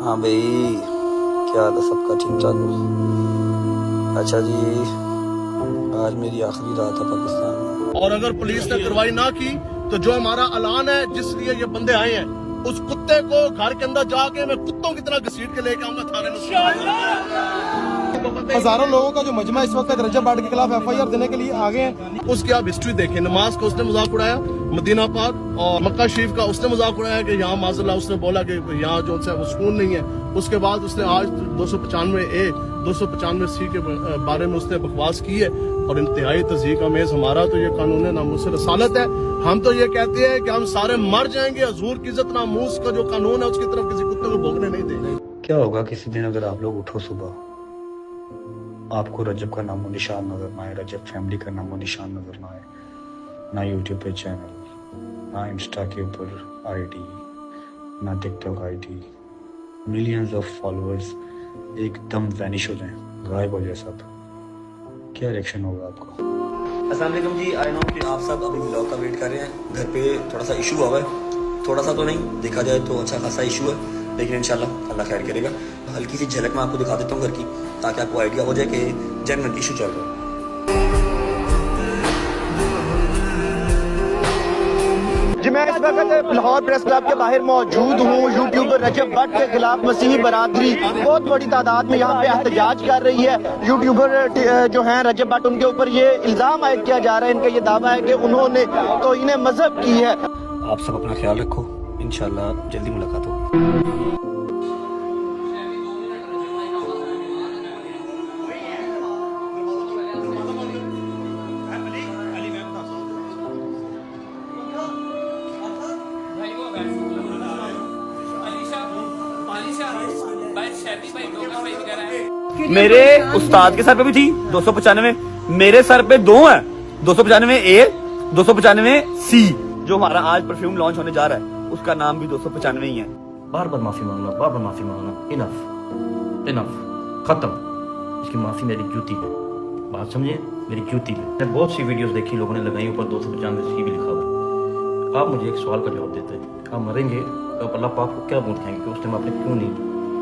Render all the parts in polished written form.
हाँ भाई, क्या हाल है सबका? ठीक ठाक हो? अच्छा जी, आज मेरी आखिरी रात है पाकिस्तान में। और अगर पुलिस ने कार्रवाई ना की तो जो हमारा ऐलान है जिस लिए ये बंदे आए हैं, उस कुत्ते को घर के अंदर जाके मैं कुत्तों की तरह घसीट के लेके आऊंगा थाने में। हजारों लोगों का जो मजमा इस वक्त रजब भाट के खिलाफ FIR देने के लिए आ गए हैं। उसकी आप हिस्ट्री देखें, नमाज का उसने मजाक उड़ाया, मदीना पाक और मक्का शरीफ का उसने मजाक उड़ाया कि यहाँ माज़अल्लाह उसने बोला कि यहाँ जो है वो सुकून नहीं है। उसके बाद उसने आज 295A 295C के बारे में उसने बकवास की है और इंतहाई तज़हीक अमेज़ हमारा तो ये कानून नामूस रसालत है। हम तो ये कहते हैं कि हम सारे मर जाएंगे, हजूर की इज्जत नामूस का जो कानून है उसकी तरफ किसी कुत्ते को भोगने नहीं देंगे। क्या होगा किसी दिन अगर आप लोग उठो सुबह, आपको रजब का नामो निशान नजर ना आए, रजब फैमिली का नामो निशान नजर ना आए, ना यूट्यूब पे चैनल, ना इंस्टा के ऊपर ID, ना TikTok ID, millions of followers एकदम वैनिश हो जाएं, गायब हो जाए सब, क्या रिएक्शन होगा आपको? अस्सलाम वालेकुम जी, आई नो कि आप सब अभी व्लॉग का वेट कर रहे हैं। घर पे थोड़ा सा इशू हुआ है, थोड़ा सा तो नहीं, देखा जाए तो अच्छा खासा इशू है, लेकिन इंशाल्लाह अल्लाह खैर करेगा। हल्की सी झलक मैं आपको दिखा देता हूँ घर की, ताकि आपको आइडिया हो जाए कि जनरल इशू चल रहा है। जी मैं इस वक्त लाहौर प्रेस क्लब के बाहर मौजूद हूँ। यूट्यूबर रजब भट्ट के खिलाफ मसीही बरादरी बहुत बड़ी तादाद में यहाँ पे एहतजाज कर रही है। यूट्यूबर जो हैं रजब भट्ट, उनके ऊपर ये इल्ज़ाम आयद किया जा रहा है, इनका ये दावा है कि उन्होंने तौहीन मजहब की है। आप सब अपना ख्याल रखो, इंशाल्लाह जल्दी मुलाकात होगी। मेरे उस्ताद के सर पे भी थी 295, मेरे सर पे 2 है, 295A 295C। जो हमारा आज परफ्यूम लॉन्च होने जा रहा है उसका नाम भी 295 ही है। बार बार माफी मांगना, बार बार माफी मांगना, इनफ इनफ, खत्म। इसकी माफी मेरी ड्यूटी है, बात समझे, मेरी ड्यूटी है। मैंने बहुत सी वीडियोस देखी, लोगों ने लगाई, ऊपर 295C भी लिखा हुआ। आप मुझे एक सवाल का जवाब देते हैं, आप मरेंगे तो अल्लाह पाक को क्या बोलते हैं कि उस टाइम आपने क्यों नहीं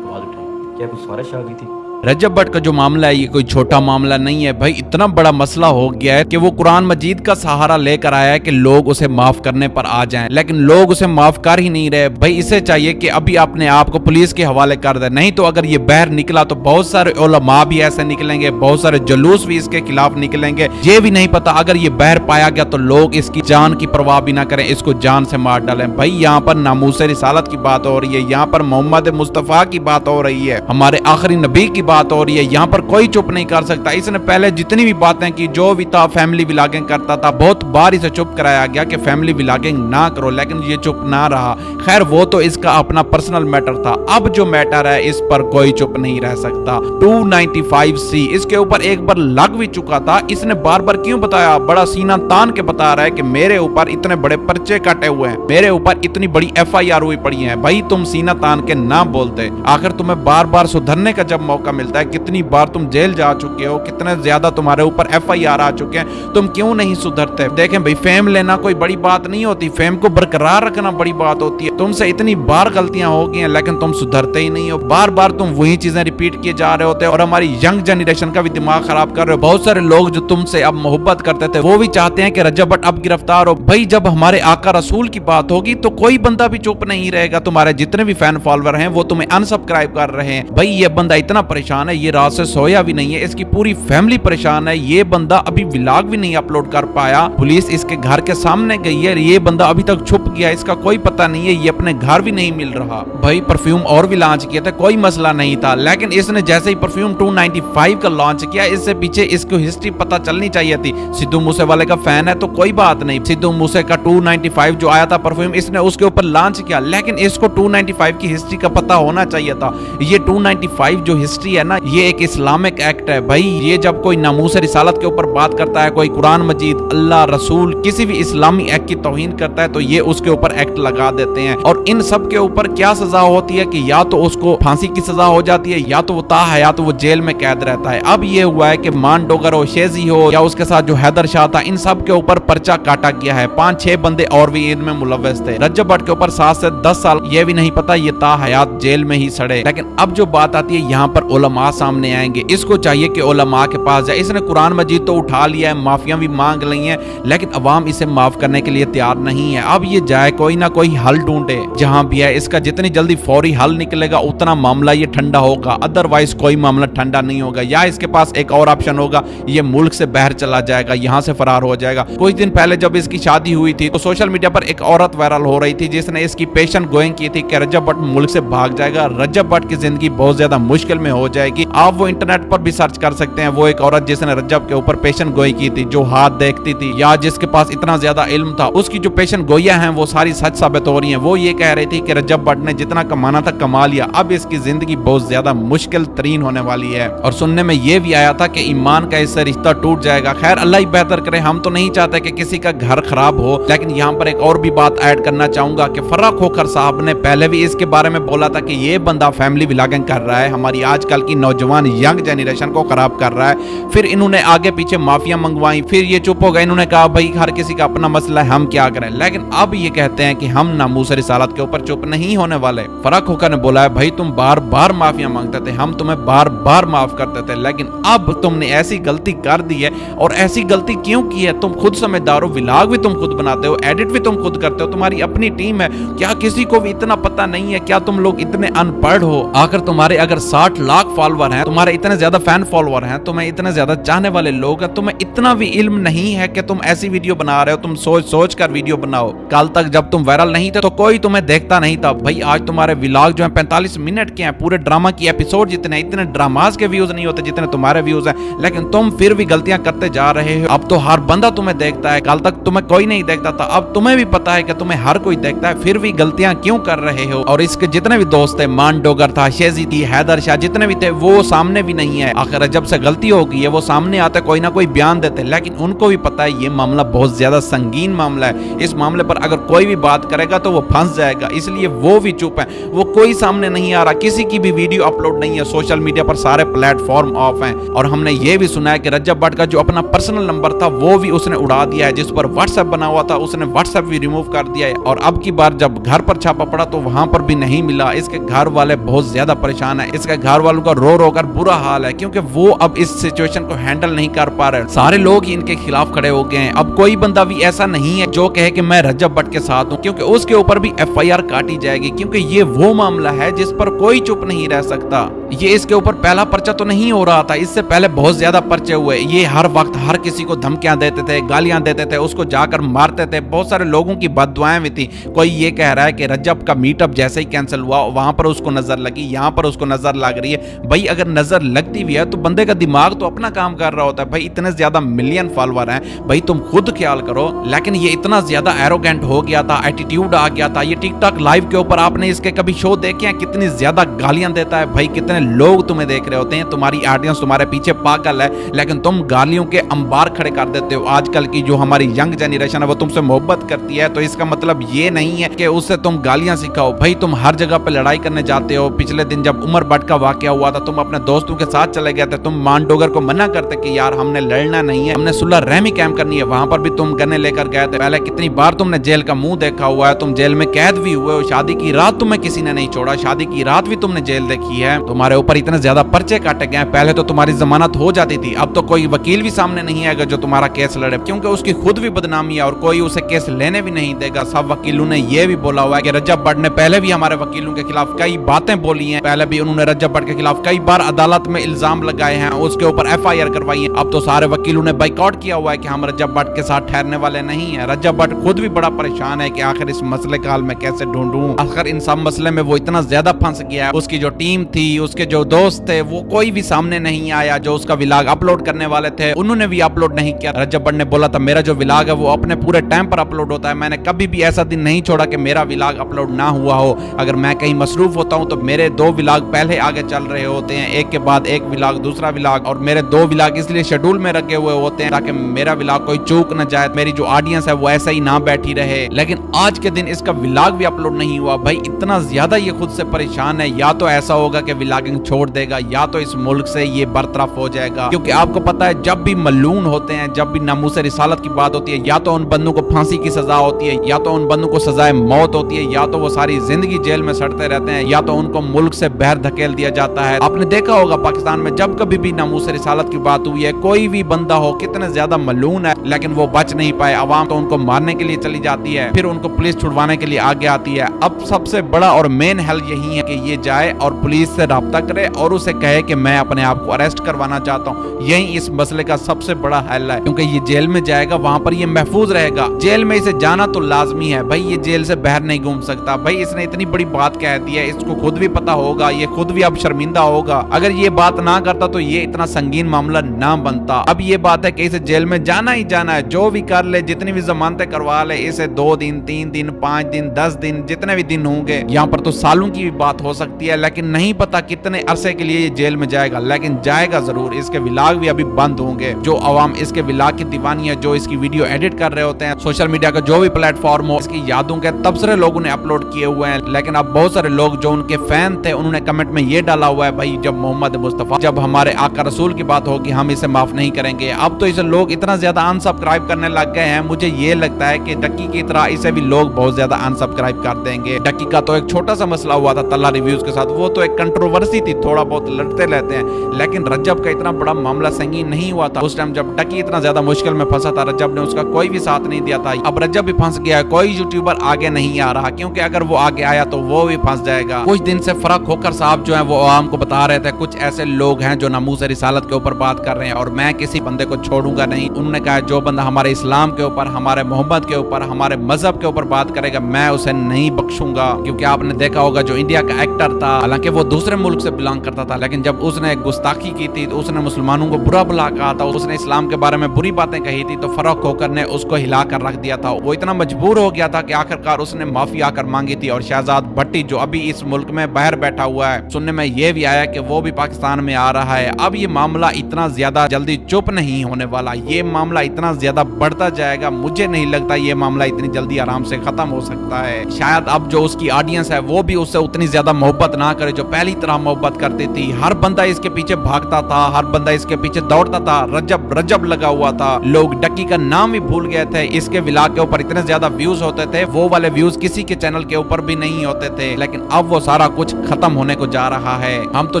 आवाज उठाई? क्या कुछ साजिश आ गई थी? रजब भट्ट का जो मामला है ये कोई छोटा मामला नहीं है भाई, इतना बड़ा मसला हो गया है कि वो कुरान मजीद का सहारा लेकर आया है कि लोग उसे माफ करने पर आ जाएं, लेकिन लोग उसे माफ कर ही नहीं रहे। भाई इसे चाहिए कि अभी अपने आप को पुलिस के हवाले कर दे, नहीं तो अगर ये बाहर निकला तो बहुत सारे उलमा भी ऐसे निकलेंगे, बहुत सारे जुलूस भी इसके खिलाफ निकलेंगे। ये भी नहीं पता अगर ये बाहर पाया गया तो लोग इसकी जान की परवाह भी ना करें, इसको जान से मार डालें। भाई यहाँ पर नामूस रिसालत की बात हो रही है, यहाँ पर मोहम्मद मुस्तफ़ा की बात हो रही है, हमारे आखिरी नबी की बात हो रही है। यहाँ पर कोई चुप नहीं कर सकता। इसने पहले जितनी भी बातें की, जो भी था फैमिली व्लॉगिंग करता था, बहुत बार इसे चुप कराया गया कि फैमिली व्लॉगिंग ना करो, लेकिन ये चुप ना रहा। खैर वो तो इसका अपना पर्सनल मैटर था, अब जो मैटर है इस पर कोई चुप नहीं रह सकता। 295C इसके ऊपर एक बार लग भी चुका था। इसने बार बार क्यों बताया? बड़ा सीना तान के बता रहा है कि मेरे ऊपर इतने बड़े पर्चे कटे हुए हैं, मेरे ऊपर इतनी बड़ी FIR हुई पड़ी है। भाई तुम सीना तान के ना बोलते, आखिर तुम्हें बार बार सुधरने का जब मौका मिलता है, कितनी बार तुम जेल जा चुके हो, कितने ज्यादा तुम्हारे ऊपर FIR आ चुके हैं, तुम क्यों नहीं सुधरते? देखें भाई, फेम लेना कोई बड़ी बात नहीं होती, फेम को बरकरार रखना बड़ी बात होती है। तुमसे इतनी बार गलतियां हो गई हैं लेकिन तुम सुधरते ही नहीं हो, बार बार तुम वही चीजें रिपीट किए जा रहे होते हो और हमारी यंग जनरेशन का भी दिमाग खराब कर रहे हो। बहुत सारे लोग जो तुमसे अब मोहब्बत करते थे वो भी चाहते हैं कि रजब भट्ट अब गिरफ्तार हो। भाई जब हमारे आका रसूल की बात होगी तो कोई बंदा भी चुप नहीं रहेगा। तुम्हारे जितने भी फैन फॉलोअर हैं वो तुम्हें अनसब्सक्राइब कर रहे हैं। भाई ये बंदा इतना परेशान है, ये रात से सोया भी नहीं है, इसकी पूरी फैमिली परेशान है। ये बंदा अभी व्लॉग भी नहीं अपलोड कर पाया, पुलिस इसके घर के सामने गई है, ये बंदा अभी तक छुप गया, इसका कोई पता नहीं है, ये अपने घर भी नहीं मिल रहा। भाई परफ्यूम और भी लॉन्च किए थे, कोई मसला नहीं था, लेकिन इसने जैसे ही परफ्यूम 295 का लॉन्च किया, इससे पीछे इसको हिस्ट्री पता चलनी चाहिए थी। सिद्धू मूसेवाले का फैन है तो कोई बात नहीं, सिद्धू मूसे का 295 जो आया था परफ्यूम, इसने उसके ऊपर लॉन्च किया, लेकिन इसको 295 की हिस्ट्री का पता होना चाहिए था। ये 295 जो हिस्ट्री एक्चुअली है ना ये एक इस्लामिक एक्ट है भाई। ये जब कोई नामूस रिसालत के ऊपर बात करता है, कोई कुरान मजीद, अल्लाह, रसूल, किसी भी इस्लामी एक्ट की तौहीन करता है तो ये उसके ऊपर एक्ट लगा देते हैं। और इन सब के ऊपर क्या सजा होती है कि या तो उसको फांसी की सजा हो जाती है या तो वो ताहयात वो जेल में कैद रहता है। अब ये हुआ है कि मान डोगर हो, शेजी हो या उसके साथ जो हैदर शाह था, इन सब के ऊपर पर्चा काटा गया है। 5-6 बंदे और भी इनमें मुलव्वस थे। रजब भट्ट के ऊपर 7 से 10 साल ये भी नहीं पता ये ताहयात जेल में ही सड़े। लेकिन अब जो बात आती है यहाँ पर उलमा सामने आएंगे। इसको चाहिए कि उलमा के पास जाए। इसने कुरान मजीद तो उठा लिया है, माफिया भी मांग ली है, लेकिन अवाम इसे माफ करने के लिए तैयार नहीं है। अब ये जाए कोई ना कोई हल ढूंढे। जहां भी है इसका जितनी जल्दी फौरी हल निकलेगा उतना मामला ये ठंडा होगा, अदरवाइज कोई मामला ठंडा नहीं होगा। या इसके पास एक और ऑप्शन होगा, ये मुल्क से बाहर चला जाएगा, यहाँ से फरार हो जाएगा। कुछ दिन पहले जब इसकी शादी हुई थी तो सोशल मीडिया पर एक औरत वायरल हो रही थी जिसने इसकी पेशन गोइंग की थी कि रजब भट्ट मुल्क से भाग जाएगा, रजब भट्ट की जिंदगी बहुत ज्यादा मुश्किल में हो जाएगी। आप वो इंटरनेट पर भी सर्च कर सकते हैं। वो एक औरत जिसने रजब के ऊपर पेशन गोई की थी, जो हाथ देखती थी या जिसके पास इतना ज्यादा इल्म था, उसकी जो पेशन गोइयां हैं वो सारी सच साबित हो रही हैं। वो ये कह रही थी कि रजब भट्ट ने जितना कमाना था कमा लिया, अब इसकी जिंदगी बहुत ज्यादा मुश्किल तरीन होने वाली है। और सुनने में ये भी आया था कि ईमान का इससे रिश्ता टूट जाएगा। खैर अल्लाह ही बेहतर करे, हम तो नहीं चाहते कि किसी का घर खराब हो। लेकिन यहाँ पर एक और भी बात ऐड करना चाहूंगा कि फर्रा खोखर साहब ने पहले भी इसके बारे में बोला था कि ये बंदा फैमिली व्लॉगिंग कर रहा है, हमारी आजकल की नौजवान यंग जेनरेशन को खराब कर रहा है। फिर इन्होंने आगे पीछे माफिया मंगवाई, फिर ये चुप हो गए। इन्होंने कहा भाई हर किसी का अपना मसला है, हम क्या करें। लेकिन अब ये कहते हैं कि हम नामूस रिसालत के ऊपर चुप नहीं होने वाले। फर्रा खोखर ने बोला है भाई तुम बार बार माफिया मांगते थे, हम तुम्हें बार बार माफ करते थे, लेकिन अब तुमने ऐसी गलती कर दी है। और ऐसी गलती क्यों की है? तुम खुद समझदार हो, व्लॉग भी तुम खुद बनाते हो, एडिट भी तुम खुद करते हो, तुम्हारी अपनी टीम है। क्या किसी को भी इतना पता नहीं है? क्या तुम लोग इतने अनपढ़ हो? आखिर तुम्हारे अगर 60 लाख फॉलोवर हैं, तुम्हारे इतने ज्यादा फैन फॉलोवर हैं, तुम्हें इतने ज्यादा चाहने वाले लोग हैं, तुम्हें इतना भी इल्म नहीं है कि तुम ऐसी वीडियो बना रहे हो? तुम सोच सोच कर वीडियो बनाओ। कल तक जब तुम वायरल नहीं थे तो कोई तुम्हें देखता नहीं था। भाई आज तुम्हारे व्लॉग जो है 45 मिनट के हैं, पूरे ड्रामा की एपिसोड जितने, इतने ड्रामास के व्यूज नहीं होते जितने तुम्हारे व्यूज हैं, लेकिन तुम फिर भी गलतियां करते जा रहे हो। अब तो हर बंदा तुम्हें देखता है, कल तक तुम्हें कोई नहीं देखता था, अब तुम्हें भी पता है कि तुम्हें हर कोई देखता है, फिर भी गलतियां क्यों कर रहे हो? और इसके जितने भी दोस्त थे, मान डोगर था, शेजी थी, हैदर शाह, जितने भी थे, वो सामने भी नहीं है। आखिर जब से गलती हो गई है वो सामने आते, कोई ना कोई बयान देते, लेकिन उनको भी पता है ये मामला बहुत ज्यादा संगीन मामला है। इस मामले पर अगर कोई भी बात करेगा तो वो फंस जाएगा, इसलिए वो भी चुप है। वो कोई सामने नहीं आ रहा, किसी की भी वीडियो अपलोड नहीं है, सोशल मीडिया पर सारे प्लेटफॉर्म ऑफ हैं। और हमने ये भी सुना है कि रजब भट्ट का जो अपना पर्सनल नंबर था वो भी उसने उड़ा दिया है, जिस पर व्हाट्सएप बना हुआ था उसने व्हाट्सएप भी रिमूव कर दिया है। और अब की बार जब घर पर छापा पड़ा तो वहां पर भी नहीं मिला। इसके घर वाले बहुत ज्यादा परेशान है, इसके घर वालों का रो रो कर बुरा हाल है, क्योंकि वो अब इस सिचुएशन को हैंडल नहीं कर पा रहे। सारे लोग ही इनके खिलाफ खड़े हो गए हैं। अब कोई बंदा भी ऐसा नहीं है जो कहे कि मैं रजब भट्ट के साथ हूं, क्योंकि उसके ऊपर भी FIR काटी जाएगी, क्योंकि ये वो मामला है जिस पर कोई चुप नहीं रह सकता। ये इसके ऊपर पहला पर्चा तो नहीं हो रहा था, इससे पहले बहुत ज्यादा पर्चे हुए। ये हर वक्त हर किसी को धमकियां देते थे, गालियां देते थे, उसको जाकर मारते थे। बहुत सारे लोगों की बददुआएं भी थी। कोई ये कह रहा है कि रजब का मीटअप जैसे ही कैंसिल हुआ वहां पर उसको नजर लगी, यहाँ पर उसको नजर लग रही है। भाई अगर नजर लगती भी है तो बंदे का दिमाग तो अपना काम कर रहा होता है। भाई इतने ज्यादा मिलियन फॉलोवर हैं, भाई तुम खुद ख्याल करो। लेकिन ये इतना ज्यादा एरोगेंट हो गया था, एटीट्यूड आ गया था। ये टिकटॉक लाइव के ऊपर आपने इसके कभी शो देखे हैं? कितनी ज्यादा गालियां देता है। भाई कितने लोग तुम्हें देख रहे होते हैं, तुम्हारी ऑडियंस तुम्हारे पीछे पागल है, लेकिन तुम गालियों के अंबार खड़े कर देते हो। आजकल की जो हमारी यंग जनरेशन है वो तुमसे मोहब्बत करती है, तो इसका मतलब ये नहीं है कि उससे तुम गालियां सिखाओ। भाई तुम हर जगह पे लड़ाई करने जाते हो। पिछले दिन जब उमर भट्ट का वाकया हुआ था, तुम अपने दोस्तों के साथ चले गए थे। तुम मान डोगर को मना करते कि यार हमने लड़ना नहीं है, हमने सुलह रहमी कैंप करनी है, वहां पर भी तुम गन्ने लेकर गए थे। पहले कितनी बार तुमने जेल का मुंह देखा हुआ है, तुम जेल में कैद भी हुए हो। शादी की रात तुम्हें किसी ने नहीं छोड़ा, शादी की रात भी तुमने जेल देखी है। तुम्हारे ऊपर इतने ज्यादा पर्चे काटे गए। पहले तो तुम्हारी जमानत हो जाती थी, अब तो कोई वकील भी सामने नहीं आएगा जो तुम्हारा केस लड़े, क्योंकि उसकी खुद भी बदनामी है और कोई उसे केस लेने भी नहीं देगा। सब वकीलों ने यह भी बोला हुआ है कि रजब भट्ट ने पहले भी हमारे वकीलों के खिलाफ कई बातें बोली हैं। पहले भी उन्होंने रजब भट्ट के खिलाफ कई बार अदालत में इल्जाम लगाए हैं, उसके ऊपर FIR करवाई है। अब तो सारे वकीलों ने बाइकआउट किया हुआ है कि हम रजब भट्ट के साथ ठहरने वाले नहीं है। रजब भट्ट खुद भी बड़ा परेशान है कि आखिर इस मसले का हल मैं कैसे ढूंढूं। आखिर इन सब मसले में वो इतना ज्यादा फंस गया है। उसकी जो टीम थी, उसके जो दोस्त थे, वो कोई भी सामने नहीं आया। जो उसका व्लॉग अपलोड करने वाले थे उन्होंने भी अपलोड नहीं किया। रजब भट्ट ने बोला था मेरा जो व्लॉग है वो अपने पूरे टाइम पर अपलोड होता है, मैंने कभी भी ऐसा दिन नहीं छोड़ा कि मेरा व्लॉग अपलोड ना हुआ हो। अगर मैं कहीं मसरूफ होता हूं तो मेरे 2 व्लॉग पहले आगे चल रहे रहे होते हैं, एक के बाद एक व्लॉग, दूसरा व्लॉग, और मेरे 2 व्लॉग इसलिए शेड्यूल में रखे हुए होते हैं ताकि मेरा व्लॉग कोई चूक न जाए, मेरी जो ऑडियंस है वो ऐसा ही ना बैठी रहे। लेकिन आज के दिन इसका व्लॉग भी अपलोड नहीं हुआ। भाई इतना ज्यादा ये खुद से परेशान है, या तो ऐसा होगा कि व्लॉगिंग छोड़ देगा या तो इस मुल्क से ये बरतरफ हो जाएगा। क्योंकि आपको पता है जब भी मलून होते हैं, जब भी नामूस रिसालत की बात होती है, या तो उन बंदों को फांसी की सजा होती है, या तो उन बंदों को सजाए मौत होती है, या तो वो सारी जिंदगी जेल में सड़ते रहते हैं, या तो उनको मुल्क से बाहर धकेल दिया जाता है। आपने देखा होगा पाकिस्तान में जब कभी भी नामूस रिसालत की बात हुई है, कोई भी बंदा हो कितने ज्यादा मलून है, लेकिन वो बच नहीं पाए। अवाम तो उनको मारने के लिए चली जाती है, फिर उनको पुलिस छुड़वाने के लिए आगे आती है। अब सबसे बड़ा और मेन हल यही है कि ये जाए और पुलिस से राब्ता करे और उसे कहे कि मैं अपने आप को अरेस्ट करवाना चाहता हूँ। यही इस मसले का सबसे बड़ा हल है, क्योंकि ये जेल में जाएगा, वहाँ पर ये महफूज रहेगा। जेल में इसे जाना तो लाजमी है भाई, ये जेल से बाहर नहीं घूम सकता। भाई इसने इतनी बड़ी बात कह दी है, इसको खुद भी पता होगा, ये खुद भी अब शर्मिंदा होगा। अगर ये बात ना करता तो ये इतना संगीन मामला ना बनता। अब ये बात है कि इसे जेल में जाना ही जाना है, जो भी कर ले, जितनी भी जमानतें करवा ले, इसे 2 दिन 3 दिन 5 दिन 10 दिन जितने भी दिन होंगे, यहाँ पर तो सालों की भी बात हो सकती है, लेकिन नहीं पता कितने अरसे के लिए ये जेल में जाएगा, लेकिन जाएगा जरूर। इसके व्लॉग भी अभी बंद होंगे। जो अवाम इसके व्लॉग की दीवानी है, जो इसकी वीडियो एडिट कर रहे होते हैं, सोशल मीडिया का जो भी प्लेटफॉर्म हो, इसकी यादों के तबसरे लोगों ने अपलोड किए हुए हैं। लेकिन अब बहुत सारे लोग जो उनके फैन थे उन्होंने कमेंट में ये डाला हुआ है, भाई जब मोहम्मद मुस्तफा, जब हमारे आका रसूल की बात होगी हम इसे माफ नहीं करेंगे। अब तो इसे लोग इतना ज्यादा अनसब्सक्राइब करने लग गए हैं, मुझे ये लगता है कि डक्की की तरह इसे भी लोग बहुत ज्यादा अनसब्सक्राइब कर देंगे। डक्की का तो एक छोटा सा मसला हुआ था तल्ला रिव्यूज के साथ, वो तो एक कंट्रोवर्सी थी, थोड़ा बहुत लड़ते रहते हैं, लेकिन रज्जब का इतना बड़ा मामला संगीन नहीं हुआ था। उस टाइम जब डक्की इतना ज्यादा मुश्किल में फंसा था, रज्जब ने उसका कोई भी साथ नहीं दिया था। अब रज्जब भी फंस गया है, कोई यूट्यूबर आगे नहीं आ रहा, क्योंकि अगर वो आगे आया तो वो भी फंस जाएगा। कुछ दिन से फर्क होकर साहब जो है वो आवाम को बता रहे थे, कुछ ऐसे लोग हैं जो नामूस रिसालत के ऊपर बात कर रहे हैं और मैं किसी बंदे को छोड़ूंगा नहीं। उन्होंने कहा जो बंदा हमारे इस्लाम के ऊपर, हमारे मोहम्मद के ऊपर, हमारे मजहब के ऊपर बात करेगा मैं उसे नहीं बख्शूंगा। क्योंकि आपने देखा होगा जो इंडिया का एक्टर था, हालांकि वो दूसरे मुल्क से बिलोंग करता था, लेकिन जब उसने गुस्ताखी की थी तो उसने मुसलमानों को बुरा भला कहा था, उसने इस्लाम के बारे में बुरी बातें कही थी, तो फर्रुख होकर ने उसको हिला कर रख दिया था। वो इतना मजबूर हो गया था कि आखिरकार उसने माफी आकर मांगी थी। और शहजाद भट्टी जो अभी इस मुल्क में बाहर बैठा हुआ है, सुनने में ये भी आया कि वो भी पाकिस्तान में आ रहा है। अब ये मामला इतना ज्यादा जल्दी चुप नहीं होने वाला, ये मामला इतना ज्यादा बढ़ता जाएगा। मुझे नहीं लगता ये मामला इतनी जल्दी आराम से खत्म हो सकता है। शायद अब जो उसकी ऑडियंस है वो भी उससे उतनी ज्यादा मोहब्बत ना करे जो पहली तरह मोहब्बत करती थी। हर बंदा इसके पीछे भागता था, हर बंदा इसके पीछे दौड़ता था, रजब रजब लगा हुआ था। लोग डक्की का नाम भी भूल गए थे। इसके व्लॉग के ऊपर इतने ज्यादा व्यूज होते थे, वो वाले व्यूज किसी के चैनल के ऊपर भी नहीं होते थे। लेकिन अब वो सारा कुछ खत्म होने को जा रहा है। हम तो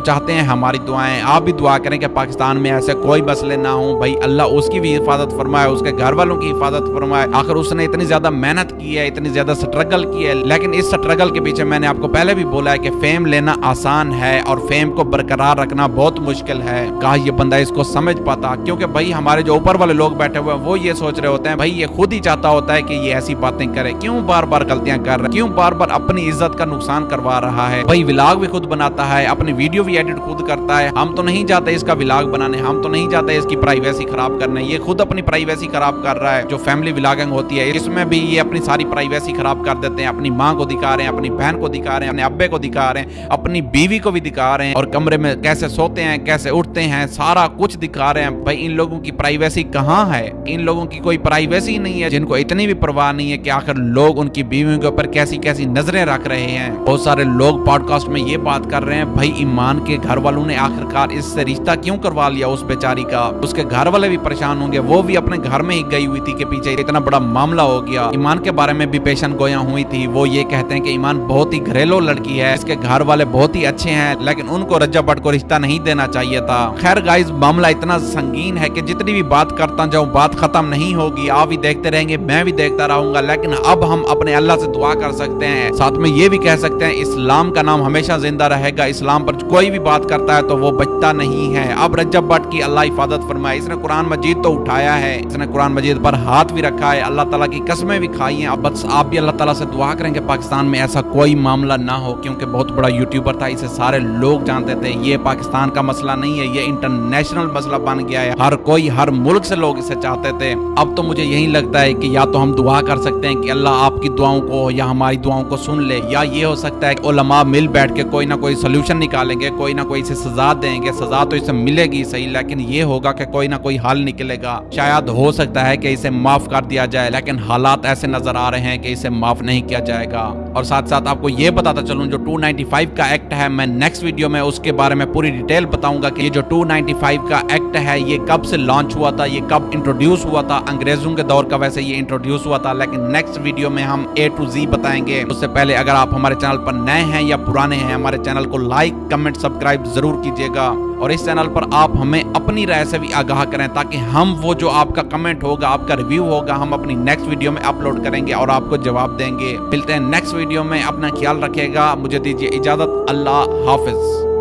चाहते हैं हमारी दुआएं, आप भी दुआ करें कि पाकिस्तान में ऐसे कोई मसले ना हो। भाई अल्लाह उसकी भी हिफाजत फरमाए, उसके घर वालों की हिफाजत फरमाए। आखिर उसने इतनी ज्यादा मेहनत की है, इतनी ज्यादा स्ट्रगल की है, लेकिन इस स्ट्रगल के पीछे मैंने आपको पहले भी बोला है कि फेम लेना आसान है और फेम को बरकरार रखना बहुत मुश्किल है। कहा ये बंदा इसको समझ पाता, क्योंकि भाई हमारे जो ऊपर वाले लोग बैठे हुए हैं वो ये सोच रहे होते हैं भाई ये खुद ही चाहता होता है कि ये ऐसी बातें करे, क्यों बार बार गलतियां कर रहा है, क्यों बार बार अपनी इज्जत का नुकसान करवा रहा है। भाई व्लॉग भी खुद बनाता है, अपनी वीडियो भी एडिट खुद करता है। हम तो नहीं चाहते इसका व्लॉग बनाने, हम तो नहीं चाहते इसकी प्राइवेसी खराब करने, ये खुद अपनी प्राइवेसी खराब कर रहा है। जो फैमिली व्लॉगिंग होती है इसमें भी ये अपनी सारी प्राइवेसी खराब कर देते हैं। अपनी माँ को दिखा रहे हैं, अपनी बहन को दिखा रहे हैं, अपने अब्बे को दिखा रहे हैं, अपनी बीवी को भी दिखा रहे हैं, और कमरे में कैसे सोते हैं, कैसे उठते हैं, सारा कुछ दिखा रहे हैं। भाई इन लोगों की प्राइवेसी कहाँ है? इन लोगों की कोई प्राइवेसी नहीं है, जिनको इतनी भी परवाह नहीं है कि आखिर लोग उनकी बीवियों के ऊपर कैसी कैसी नजरें रख रहे हैं। बहुत सारे लोग पॉडकास्ट में ये बात कर रहे हैं भाई ईमान के घर वालों ने आखिरकार इससे रिश्ता क्यों करवा लिया उस बेचारी का। उसके घर वाले भी परेशान होंगे, वो भी अपने घर में ही गई हुई थी कि पीछे इतना बड़ा मामला हो गया। ईमान के बारे में भी पेशन गोया हुई थी, वो ये कहते हैं कि ईमान बहुत ही घरेलू लड़की है, इसके घर वाले बहुत ही अच्छे हैं, लेकिन उनको रज्जब भट्ट को रिश्ता नहीं देना चाहिए था। खैर गाइस, मामला इतना संगीन है कि जितनी भी बात करता जाऊं बात खत्म नहीं होगी। आप भी देखते रहेंगे, मैं भी देखता रहूंगा, लेकिन अब हम अपने अल्लाह से दुआ कर सकते हैं। साथ में ये भी कह सकते हैं इस्लाम का नाम हमेशा जिंदा रहेगा। इस्लाम पर कोई भी बात करता है तो वो बचता नहीं है। अब रज्जब भट्ट की अल्लाह हिफाजत फरमाए। इसने कुरान मजीद तो उठाया है, इसने कुरान मजीद पर हाथ भी रखा है, अल्लाह ताला की कसमें भी खाई हैं। अब बस आप भी अल्लाह ताला से दुआ करेंगे पाकिस्तान में ऐसा कोई मामला ना हो, क्योंकि बहुत बड़ा यूट्यूबर था, इसे सारे लोग जानते थे। ये पाकिस्तान का मसला नहीं है, ये इंटरनेशनल मसला बन गया है। हर कोई, हर मुल्क से लोग इसे चाहते थे। अब तो मुझे यही लगता है कि या तो हम दुआ कर सकते हैं कि अल्लाह आपकी दुआओं को या हमारी दुआओं को सुन ले, या ये हो सकता है कि उलमा मिल बैठ के कोई ना कोई सोल्यूशन निकाले निकालेंगे, कोई ना कोई इसे सजा देंगे, सजा तो इसे मिलेगी सही, लेकिन ये होगा कि कोई ना कोई हल निकलेगा। शायद हो सकता है कि इसे माफ कर दिया जाए, लेकिन हालात ऐसे नजर आ रहे हैं कि इसे माफ नहीं किया जाएगा। और साथ साथ आपको ये बताता चलूं, जो 295 का एक्ट है, मैं नेक्स्ट वीडियो में उसके बारे में पूरी डिटेल बताऊंगा कि ये जो 295 का एक्ट है ये कब से लॉन्च हुआ था, ये कब इंट्रोड्यूस हुआ था। अंग्रेजों के दौर का वैसे ये इंट्रोड्यूस हुआ था, लेकिन नेक्स्ट वीडियो में हम A to Z बताएंगे। उससे पहले अगर आप हमारे चैनल पर नए हैं या पुराने हैं, हमारे चैनल को लाइक कमेंट सब्सक्राइब जरूर कीजिएगा। और इस चैनल पर आप हमें अपनी राय से भी आगाह करें, ताकि हम वो जो आपका कमेंट होगा, आपका रिव्यू होगा, हम अपनी नेक्स्ट वीडियो में अपलोड करेंगे और आपको जवाब देंगे। मिलते हैं नेक्स्ट वीडियो में, अपना ख्याल रखिएगा, मुझे दीजिए इजाजत, अल्लाह हाफिज।